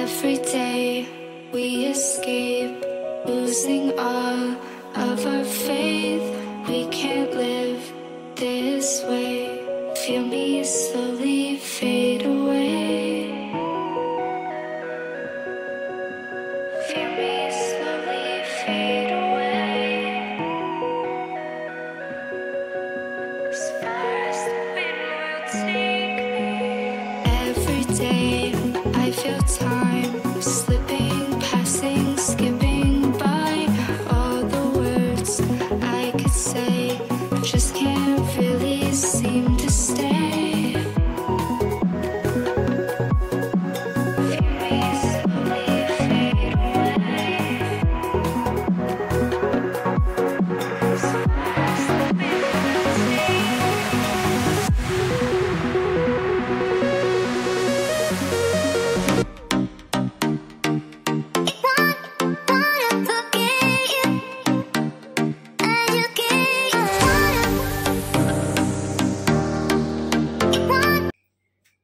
Every day we escape, losing all of our faith. We can't live this way. Feel me slowly fade away. Feel me slowly fade away. As far as the wind will take me. Every day I feel time slipping, passing, skipping by. All the words I could say just can't really seem to stay. Feel me slowly fade away. As far as the wind will take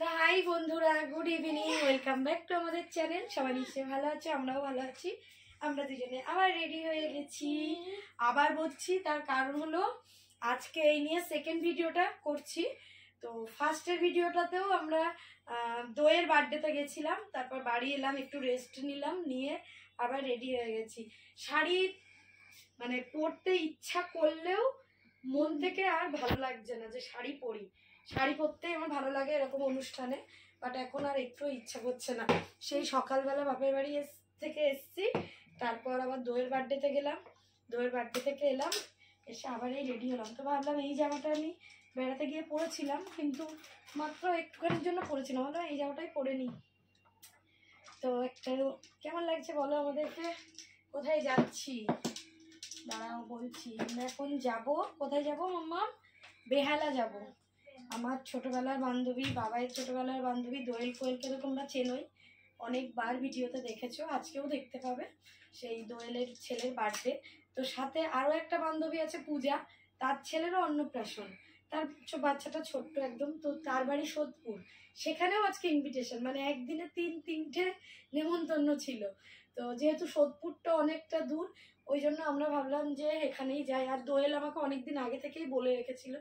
hi বন্ধুরা, good evening, welcome back to আমাদের channel. সবাই নিশ্চয়ই ভালো আছে, আমরাও ভালো আছি। আমরা দুজনে আবার রেডি হয়ে গেছি। আবার বলছি, তার কারণ হলো আজকে এই নিয়ে সেকেন্ড ভিডিওটা করছি। তো ফার্স্টের ভিডিওটাতেও আমরা দোয়ের বার্থডেতে গেছিলাম, তারপর বাড়ি এলাম, একটু রেস্ট নিলাম, নিয়ে আবার রেডি হয়ে গেছি। শাড়ি মানে পরতে ইচ্ছা করলেও মন থেকে আর ভালো লাগছে না যে শাড়ি পরি। শাড়ি পরতেই আমার ভালো লাগে এরকম অনুষ্ঠানে, বাট এখন আর একটু ইচ্ছা করছে না। সেই সকালবেলা বাপের বাড়ি থেকে এসছি, তারপর আবার দোয়ের বার্থডেতে গেলাম, দোয়ের বার্থডে থেকে এলাম, এসে আবার এই রেডি হলাম। তো ভাবলাম এই জামাটা আমি বেড়াতে গিয়ে পরেছিলাম, কিন্তু মাত্র একটুখানির জন্য পরেছিলাম, ভাবলাম এই জামাটাই পরে নিই। তো একটা কেমন লাগছে বলো আমাদেরকে? কোথায় যাচ্ছি দাঁড়াও বলছি। আমরা এখন যাব, কোথায় যাব মাম্মা? বেহালা যাব। আমার ছোটবেলার বান্ধবী, বাবাইয়ের ছোটবেলার বান্ধবী দোয়েল কোয়েলকে তো তোমরা চেনোই, অনেকবার ভিডিওতে দেখেছো, আজকেও দেখতে পাবে। সেই দোয়েলের ছেলের বার্থডে। তো সাথে আরও একটা বান্ধবী আছে পূজা, তার ছেলেরও অন্নপ্রাশন। তার বাচ্চাটা ছোট্ট একদম, তো তার বাড়ি সোদপুর, সেখানেও আজকে ইনভিটেশন, মানে একদিনে তিনটে নেমন্তন্ন ছিল। তো যেহেতু সোদপুরটা অনেকটা দূর, ওই জন্য আমরা ভাবলাম যে এখানেই যাই। আর দোয়েল আমাকে অনেকদিন আগে থেকেই বলে রেখেছিল,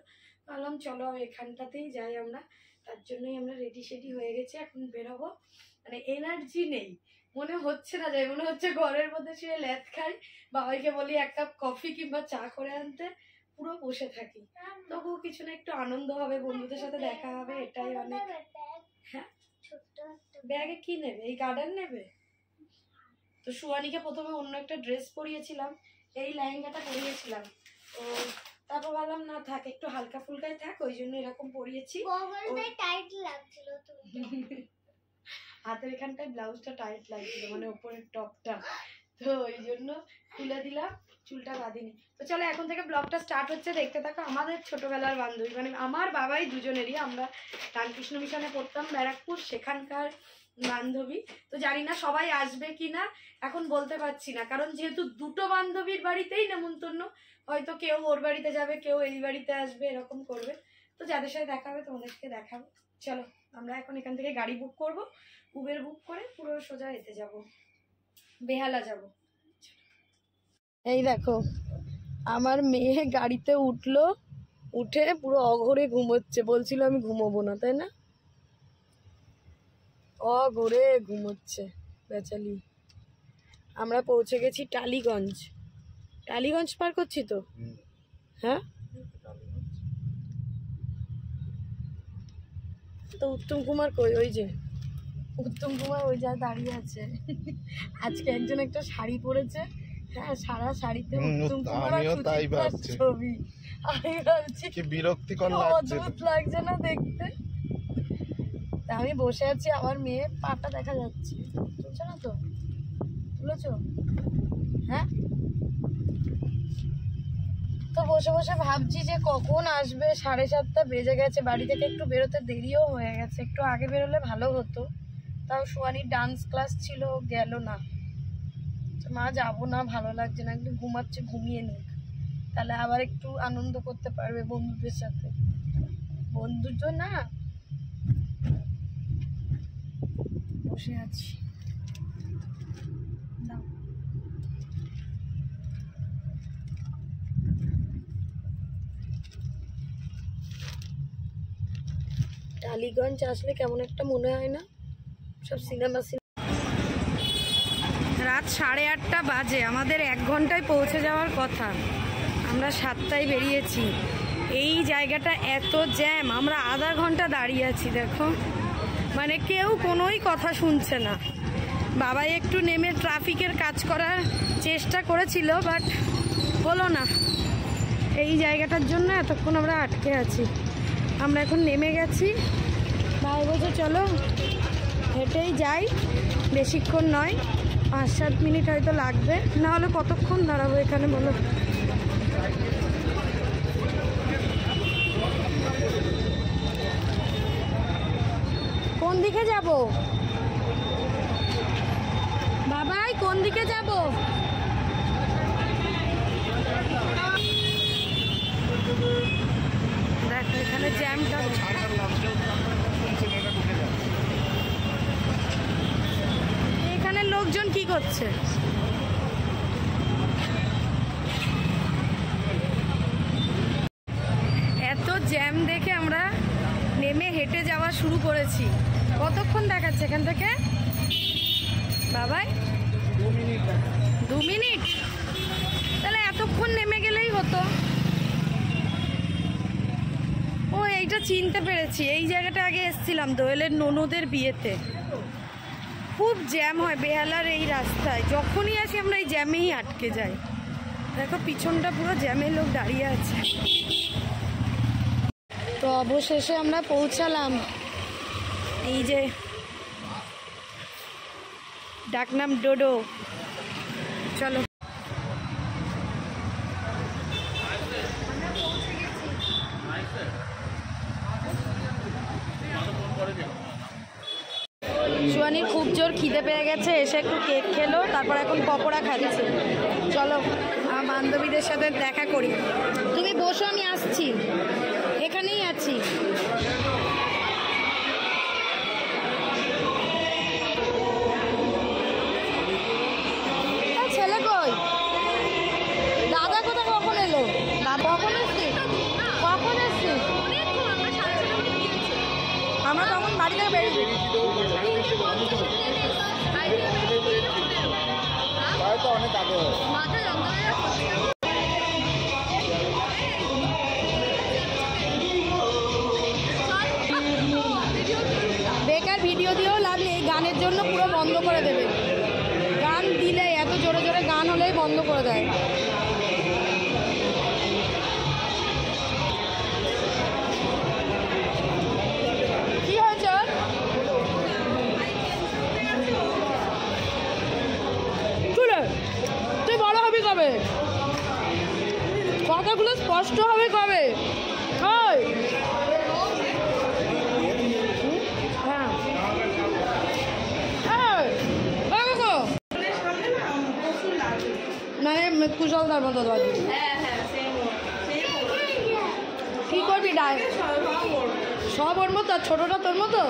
ভাবলাম চলো এখানটাতেই যাই আমরা। তার জন্যই আমরা রেডি সেডি হয়ে গেছি, এখন বেরোবো। মানে এনার্জি নেই, মনে হচ্ছে না যাই, মনে হচ্ছে ঘরের মধ্যে শুয়ে ল্যাদ খাই, বাবাইকে বলি এক কাপ কফি কিংবা চা করে আনতে, পুরো বসে থাকি। তবুও কিছু না, একটু আনন্দ হবে, বন্ধুদের সাথে দেখা হবে, এটাই অনেক। হ্যাঁ, ব্যাগে কি নেবে? এই গার্ডেন নেবে? তো সুয়ানিকে প্রথমে অন্য একটা ড্রেস পরিয়েছিলাম, এই লেহেঙ্গাটা পরিয়েছিলাম। তো তারপর ভাবলাম না থাক, একটু হালকা ফুলকাই থাক, ওই জন্য এরকম পরিয়েছি। হাতের এখানটায় ব্লাউজটা টাইট লাগছিল, মানে উপরের টপটা, তো ওই জন্য খুলে দিলাম, চুলটা বাঁধিনি। তো চলো এখন থেকে ব্লগটা স্টার্ট হচ্ছে, দেখতে থাকো। আমাদের ছোটবেলার বান্ধবী, মানে আমার বাবাই দুজনেরই, আমরা রামকৃষ্ণ মিশনে পড়তাম ব্যারাকপুর, সেখানকার বান্ধবী। তো জানি না সবাই আসবে কি না, এখন বলতে পারছি না, কারণ যেহেতু দুটো বান্ধবীর বাড়িতেই নেমন্তন্ন, হয়তো কেউ ওর বাড়িতে যাবে, কেউ এই বাড়িতে আসবে, এরকম করবে। তো যাদের সাথে দেখা হবে তোমাদেরকে দেখাবো। চলো আমরা এখন এখান থেকে গাড়ি বুক করব, উবের বুক করে পুরো সোজা এতে যাব, বেহালা যাব। এই দেখো আমার মেয়ে গাড়িতে উঠলো, উঠে পুরো অঘরে ঘুমোচ্ছে, বলছিল আমি ঘুমোবো না, তাই না? অঘরে ঘুমোচ্ছে বেচালি। আমরা পৌঁছে গেছি টালিগঞ্জ। টালিগঞ্জ পার করছি তো, হ্যাঁ। তো উত্তম কুমার কই? ওই যে উত্তম কুমার ওই যা দাঁড়িয়ে আছে। আজকে একজন একটা শাড়ি পরেছে, হ্যাঁ, সারা শাড়িতে উত্তম কুমার আর সুচিত্রার ছবি। আমি ভাবছি কি বিরক্তিকর লাগছে, অদ্ভুত লাগছে না দেখতে? তা আমি বসে আছি, আমার মেয়ে পাটা দেখা যাচ্ছে, তুলছো না তো? তুলেছো? হ্যাঁ। তো বসে বসে ভাবছি যে কখন আসবে, 7:30 বেজে গেছে, বাড়ি থেকে একটু বেরোতে দেরিও হয়ে গেছে, একটু আগে বেরোলে ভালো হতো। তাও সোয়ানির ডান্স ক্লাস ছিল, গেল না। মা যাবো না, ভালো লাগছে না, একটু ঘুমাচ্ছে, ঘুমিয়ে নিক, তাহলে আবার একটু আনন্দ করতে পারবে বন্ধুদের সাথে। বন্ধু তো না, বসে আছি। টালিগঞ্জ আসলে কেমন একটা মনে হয় না, সব সিনেমা। রাত 8:30 বাজে, আমাদের 1 ঘন্টায় পৌঁছে যাওয়ার কথা, আমরা 7টায় বেরিয়েছি। এই জায়গাটা এত জ্যাম, আমরা আধা ঘন্টা দাঁড়িয়ে আছি। দেখো, মানে কেউ কোনোই কথা শুনছে না। বাবাই একটু নেমে ট্রাফিকের কাজ করার চেষ্টা করেছিল, বাট হলো না। এই জায়গাটার জন্য এতক্ষণ আমরা আটকে আছি। আমরা এখন নেমে গেছি। ভাই বলছে চলো হেঁটেই যাই, বেশিক্ষণ নয়, 5-7 মিনিট হয়তো লাগবে, না হলে কতক্ষণ দাঁড়াবো এখানে বলো। কোন দিকে যাব বাবাই, কোন দিকে যাব? দেখো এখানে জ্যামটা। এখানে লোকজন কি করছে? এত জ্যাম দেখে আমরা নেমে হেঁটে যাওয়া শুরু করেছি। কতক্ষণ দেখাচ্ছে এখান থেকে বাবাই? 2 মিনিট। তাহলে এতক্ষণ নেমে গেলেই হতো। ও, এইটা চিনতে পেরেছি, এই জায়গাটা আগে এসেছিলাম দোয়েলের ননদের বিয়েতে। খুব জ্যাম হয় বেহালার এই রাস্তায়, যখনই আসি আমরা এই জ্যামেই আটকে যাই। দেখো পিছনটা পুরো জ্যামে লোক দাঁড়িয়ে আছে। তো অবশেষে আমরা পৌঁছালাম, এই যে ডাকনাম ডোডো। চলো সুয়ানির খুব জোর খিদে পেয়ে গেছে, এসে একটু কেক খেলো, তারপর এখন পকোড়া খাচ্ছে। চলো আমার বান্ধবীদের সাথে দেখা করি। তুমি বসো, আমি আসছি, এখানেই আছি। ছেলে কই? দাদা কোথায়, কখন এলো? দাদা কখন এসছি? কখন এসছি? আমরা তখন বাড়ি থেকে বেরিয়েছি। বেকার ভিডিও দিয়েও লাভ নেই, গানের জন্য পুরো বন্ধ করে দেবে। গান দিলে এত জোরে জোরে গান হলেই বন্ধ করে দেয়। কি হয়েছে? তুই বড় হবি কবে? কথাগুলো স্পষ্ট হবে কবে? মানে কুশলদার মতো কি করবি? সব ওর মতো, ছোটটা তোর মতো?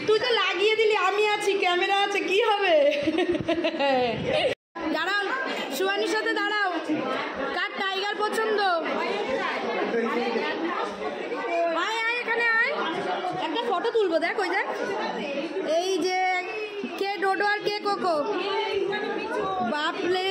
তুই তো লাগিয়ে দিলি, আমি আছি, ক্যামেরা আছে, কি হবে? দাঁড়াও, সুয়ানির সাথে দাঁড়াও। কার টাইগার পছন্দ? আয় আয়, এখানে আয়, একটা ফটো তুলবো। দেখ ওই দেখ, এই যে কে ডোডো আর কে কোকো। বাপলে,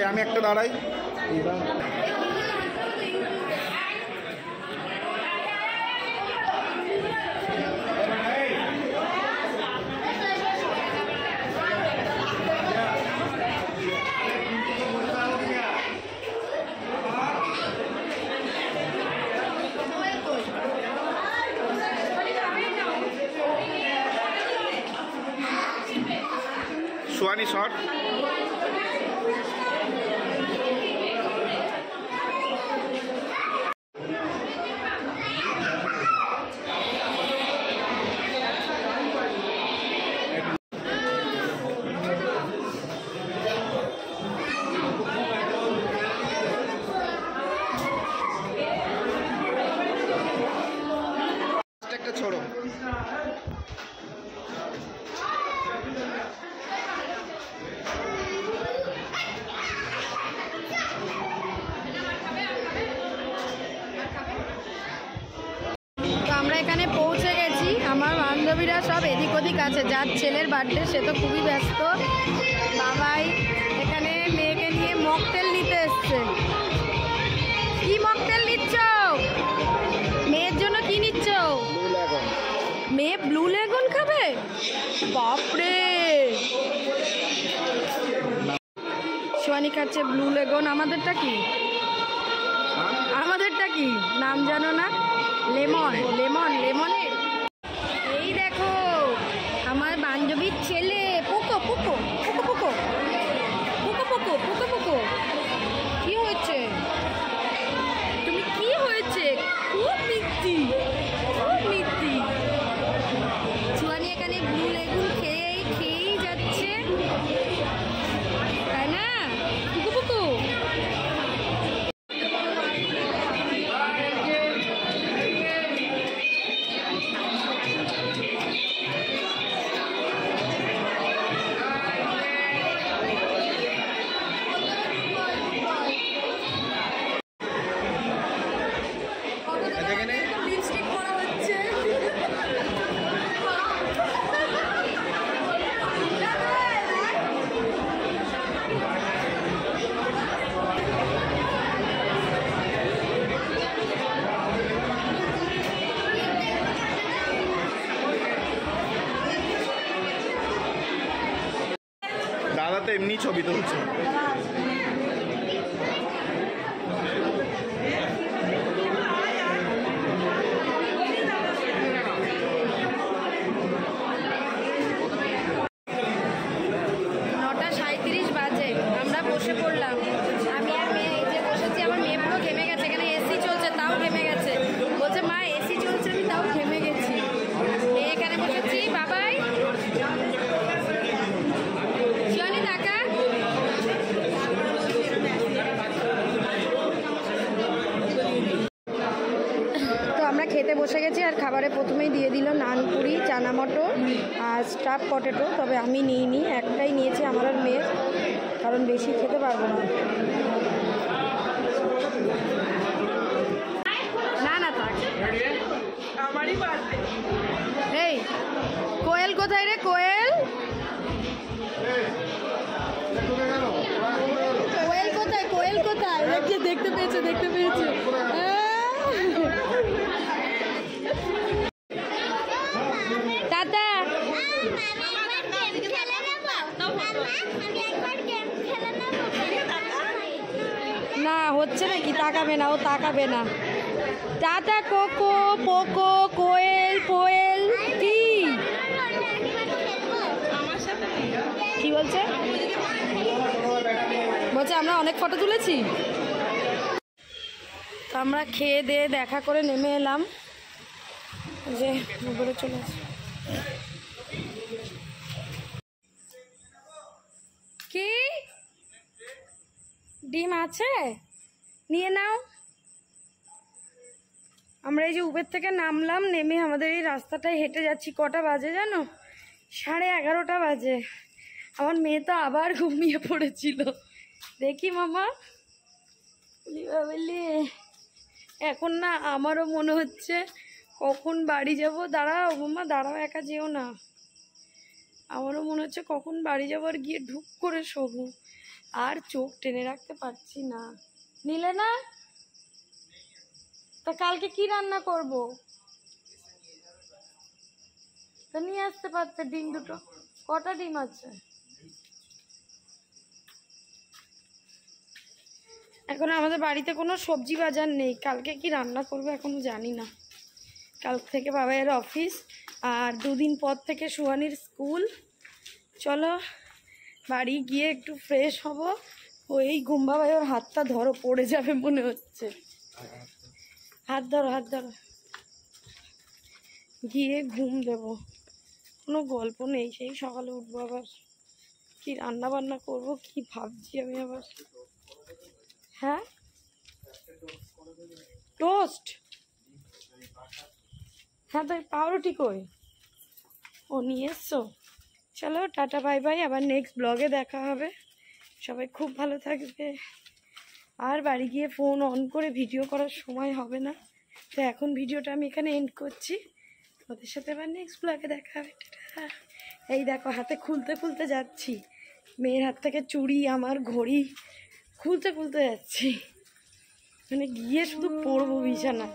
আমি একটা দাঁড়াই। সুয়ানি শট। আমরা এখানে পৌঁছে গেছি। আমার বান্ধবীরা সব এদিক ওদিক আছে। যার ছেলের বার্থডে সে তো খুবই ব্যস্ত। বাবাই এখানে মেয়েকে নিয়ে মকটেল নিতে এসছে। কি মকটেল নিচ্ছ? মেয়ের জন্য কি নিচ্ছ? মেয়ে ব্লু লেগুন খাবে? বাপরে, সোয়ানি খাচ্ছে ব্লু লেগুন। আমাদেরটা কি? আমাদেরটা কি নাম জানো না? লেমন। লেমনের। এই দেখো আমার বান্ধবীর ছেলে Poco Poco Poco Poco Poco Poco Poco Poco. কি হয়েছে? তুমি কি হয়েছে? খুব মিষ্টি, খুব মিষ্টি। সোয়ানি এখানে ব্লু লেগুন খেয়েই যাচ্ছে, তাই না? পুকু পুকু। লিপস্টিক পরা হচ্ছে। দাদা তো এমনি ছবি তুলছে। বসে পড়লাম আমি আর মেয়ে। এই যে বসেছি, আমার মেয়ে পুরো ঘেমে গেছে। এখানে এসি চলছে তাও ঘেমে গেছে। বলছে মা এসি চলছে, আমি তাও ঘেমে গেছি। এই এখানে বসেছি। বাবাই শিওনি টাকা। তো আমরা খেতে বসে গেছি। আর খাবারে প্রথমেই দিয়ে দিল নানপুরি, চানা মটর আর স্টাফ পটেটো। তবে আমি নিইনি, একটাই নিয়েছি আমার আর মেয়ের, কারণ বেশি খেতে পারবো না। না না থাক, আমারই বার্থডে। এই কোয়েল কোথায় রে? কোয়েল কোয়েল কোথায়? কোয়েল কোথায়? দেখতে পেয়েছে, দেখতে পেয়েছে। টাটা। না হচ্ছে নাকি? তাকাবে না, ও তাকাবে না। টাটা কোকো পোকো কোয়েল পোয়েল। কি কি বলছে? বলছে আমরা অনেক ফটো তুলেছি। তো আমরা খেয়ে দিয়ে দেখা করে নেমে এলাম, যে উপরে চলে আসি। কি ডিম আছে? নিয়ে নাও। আমরা এই যে উবের থেকে নামলাম, নেমে আমাদের এই রাস্তাটায় হেঁটে যাচ্ছি। কটা বাজে জানো? 11:30 বাজে। আমার মেয়ে তো আবার ঘুমিয়ে পড়েছিল। দেখি মামা বলি এখন না আমারও মনে হচ্ছে কখন বাড়ি যাব। দাঁড়াও মামা, দাঁড়াও, একা যেও না। আমারও মনে হচ্ছে কখন বাড়ি যাবো আর গিয়ে ঢুক করে শোবো। আর চোখ টেনে রাখতে পারছি না। নিলে না? তা কালকে কি রান্না করব? তা নিয়ে আসতে পারতে ডিম দুটো। কটা ডিম আছে? এখন আমাদের বাড়িতে কোনো সবজি বাজার নেই। কালকে কি রান্না করবো এখনো জানি না। কাল থেকে বাবাইয়ের অফিস, আর 2 দিন পর থেকে সুহানির স্কুল। চলো বাড়ি গিয়ে একটু ফ্রেশ হব। ওই ঘুম। বাবাই ওর হাতটা ধরো, পড়ে যাবে মনে হচ্ছে। হাত ধরো, হাত ধরো। গিয়ে ঘুম দেব। কোনো গল্প নেই। সেই সকালে উঠবো, আবার কি রান্না বান্না করবো কি ভাবছি আমি আবার। হ্যাঁ টোস্ট। হ্যাঁ তাই পাউরুটি কই? ও নিয়ে এসছো। চলো টাটা বাই বাই। আবার নেক্সট ব্লগে দেখা হবে। সবাই খুব ভালো থাকবে। আর বাড়ি গিয়ে ফোন অন করে ভিডিও করার সময় হবে না। তো এখন ভিডিওটা আমি এখানে এন্ড করছি, তোমাদের সাথে আবার নেক্সট ব্লগে দেখা হবে। টাটা। এই দেখো হাতে খুলতে খুলতে যাচ্ছি, মেয়ের হাত থেকে চুড়ি, আমার ঘড়ি খুলতে খুলতে যাচ্ছি, মানে গিয়ে শুধু পড়বো বিছানা।